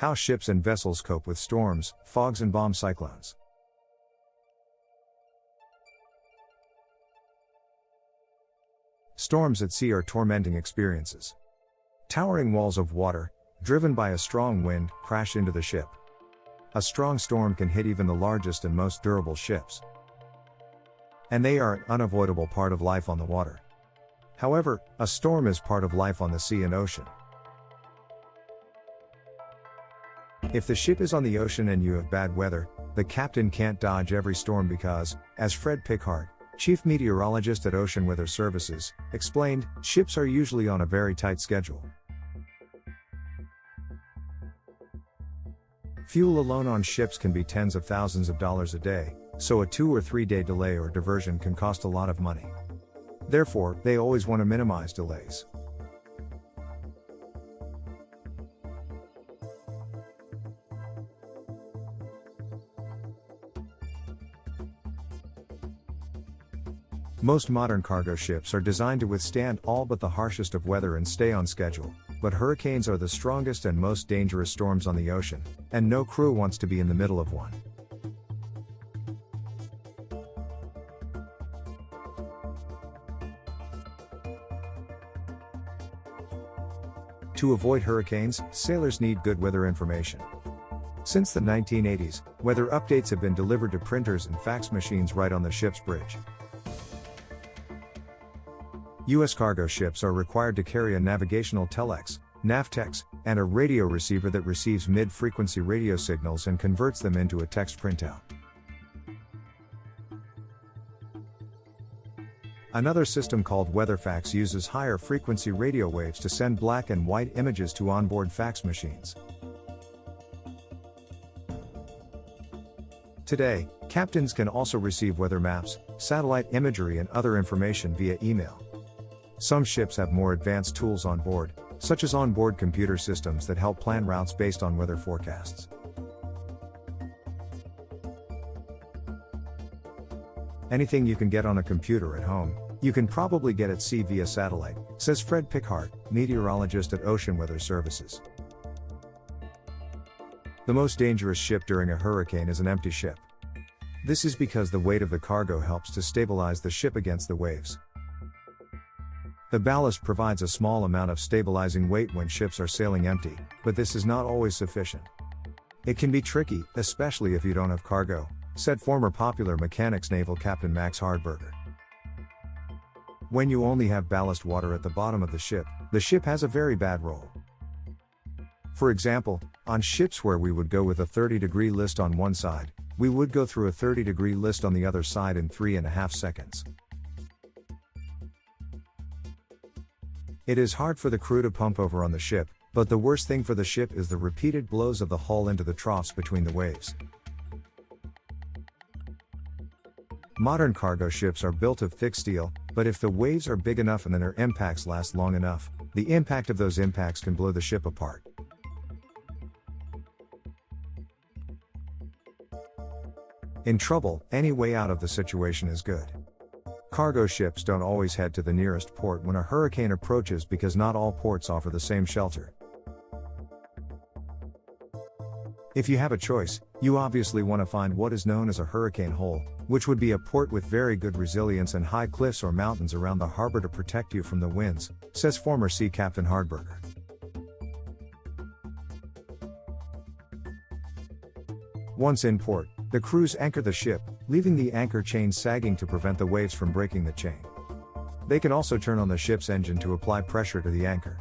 How ships and vessels cope with storms, fogs and bomb cyclones. Storms at sea are tormenting experiences. Towering walls of water, driven by a strong wind, crash into the ship. A strong storm can hit even the largest and most durable ships. And they are an unavoidable part of life on the water. However, a storm is part of life on the sea and ocean. If the ship is on the ocean and you have bad weather, the captain can't dodge every storm because, as Fred Pickhart, chief meteorologist at Ocean Weather Services, explained, ships are usually on a very tight schedule. Fuel alone on ships can be tens of thousands of dollars a day, so a 2 or 3 day delay or diversion can cost a lot of money. Therefore, they always want to minimize delays. Most modern cargo ships are designed to withstand all but the harshest of weather and stay on schedule, but hurricanes are the strongest and most dangerous storms on the ocean, and no crew wants to be in the middle of one. To avoid hurricanes, sailors need good weather information. Since the 1980s, weather updates have been delivered to printers and fax machines right on the ship's bridge. U.S. cargo ships are required to carry a navigational telex, navtex, and a radio receiver that receives mid-frequency radio signals and converts them into a text printout. Another system called WeatherFax uses higher frequency radio waves to send black and white images to onboard fax machines. Today, captains can also receive weather maps, satellite imagery and other information via email. Some ships have more advanced tools on board, such as onboard computer systems that help plan routes based on weather forecasts. Anything you can get on a computer at home, you can probably get at sea via satellite, says Fred Pickhart, meteorologist at Ocean Weather Services. The most dangerous ship during a hurricane is an empty ship. This is because the weight of the cargo helps to stabilize the ship against the waves. The ballast provides a small amount of stabilizing weight when ships are sailing empty, but this is not always sufficient. It can be tricky, especially if you don't have cargo, said former Popular Mechanics naval captain Max Hardberger. When you only have ballast water at the bottom of the ship has a very bad roll. For example, on ships where we would go with a 30-degree list on one side, we would go through a 30-degree list on the other side in 3.5 seconds. It is hard for the crew to pump over on the ship, but the worst thing for the ship is the repeated blows of the hull into the troughs between the waves. Modern cargo ships are built of thick steel, but if the waves are big enough and then their impacts last long enough, the impact of those impacts can blow the ship apart. In trouble, any way out of the situation is good. Cargo ships don't always head to the nearest port when a hurricane approaches because not all ports offer the same shelter. If you have a choice, you obviously want to find what is known as a hurricane hole, which would be a port with very good resilience and high cliffs or mountains around the harbor to protect you from the winds, says former Sea Captain Hardberger. Once in port, the crews anchor the ship, leaving the anchor chain sagging to prevent the waves from breaking the chain. They can also turn on the ship's engine to apply pressure to the anchor.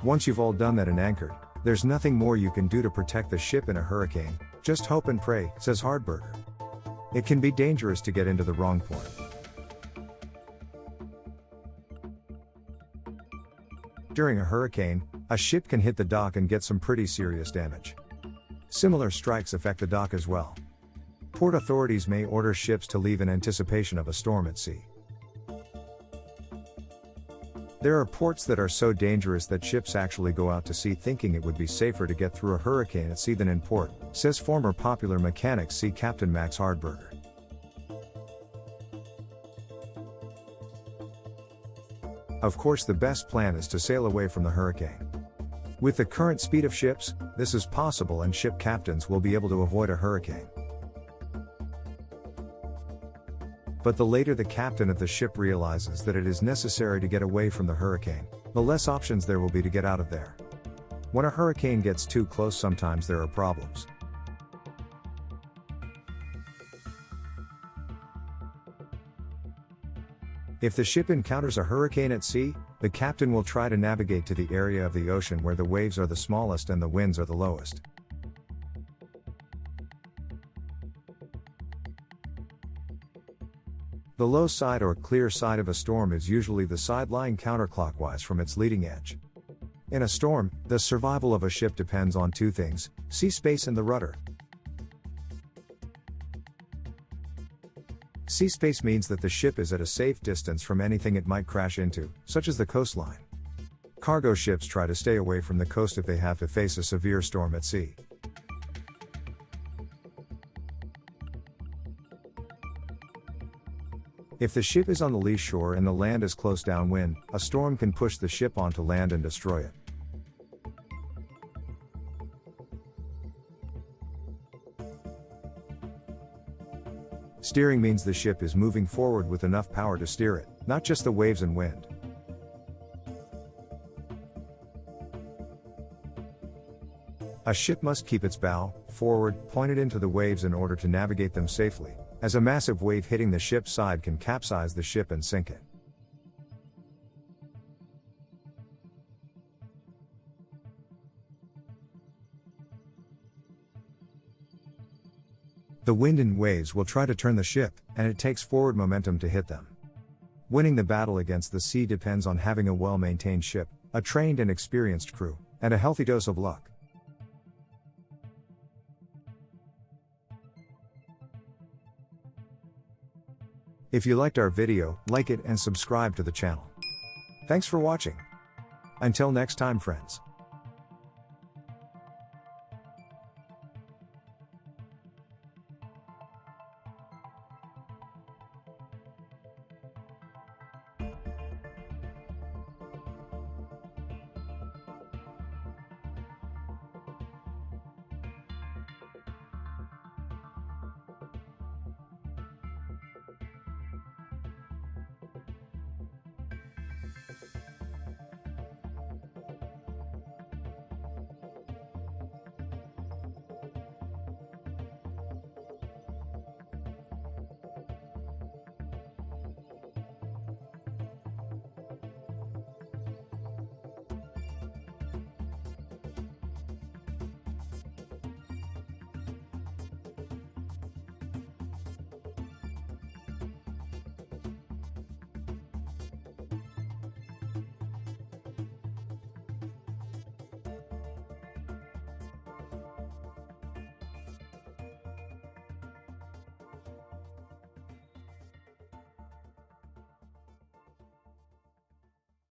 Once you've all done that and anchored, there's nothing more you can do to protect the ship in a hurricane, just hope and pray, says Hardberger. It can be dangerous to get into the wrong port. During a hurricane, a ship can hit the dock and get some pretty serious damage. Similar strikes affect the dock as well. Port authorities may order ships to leave in anticipation of a storm at sea. There are ports that are so dangerous that ships actually go out to sea thinking it would be safer to get through a hurricane at sea than in port, says former Popular Mechanics Sea Captain Max Hardberger. Of course, the best plan is to sail away from the hurricane. With the current speed of ships, this is possible and ship captains will be able to avoid a hurricane. But the later the captain of the ship realizes that it is necessary to get away from the hurricane, the less options there will be to get out of there. When a hurricane gets too close, sometimes there are problems. If the ship encounters a hurricane at sea, the captain will try to navigate to the area of the ocean where the waves are the smallest and the winds are the lowest. The low side or clear side of a storm is usually the side lying counterclockwise from its leading edge. In a storm, the survival of a ship depends on two things: sea space and the rudder. Sea space means that the ship is at a safe distance from anything it might crash into, such as the coastline. Cargo ships try to stay away from the coast if they have to face a severe storm at sea. If the ship is on the lee shore and the land is close downwind, a storm can push the ship onto land and destroy it. Steering means the ship is moving forward with enough power to steer it, not just the waves and wind. A ship must keep its bow forward, pointed into the waves in order to navigate them safely, as a massive wave hitting the ship's side can capsize the ship and sink it. The wind and waves will try to turn the ship, and it takes forward momentum to hit them. Winning the battle against the sea depends on having a well-maintained ship, a trained and experienced crew, and a healthy dose of luck. If you liked our video, like it and subscribe to the channel. Thanks for watching. Until next time, friends.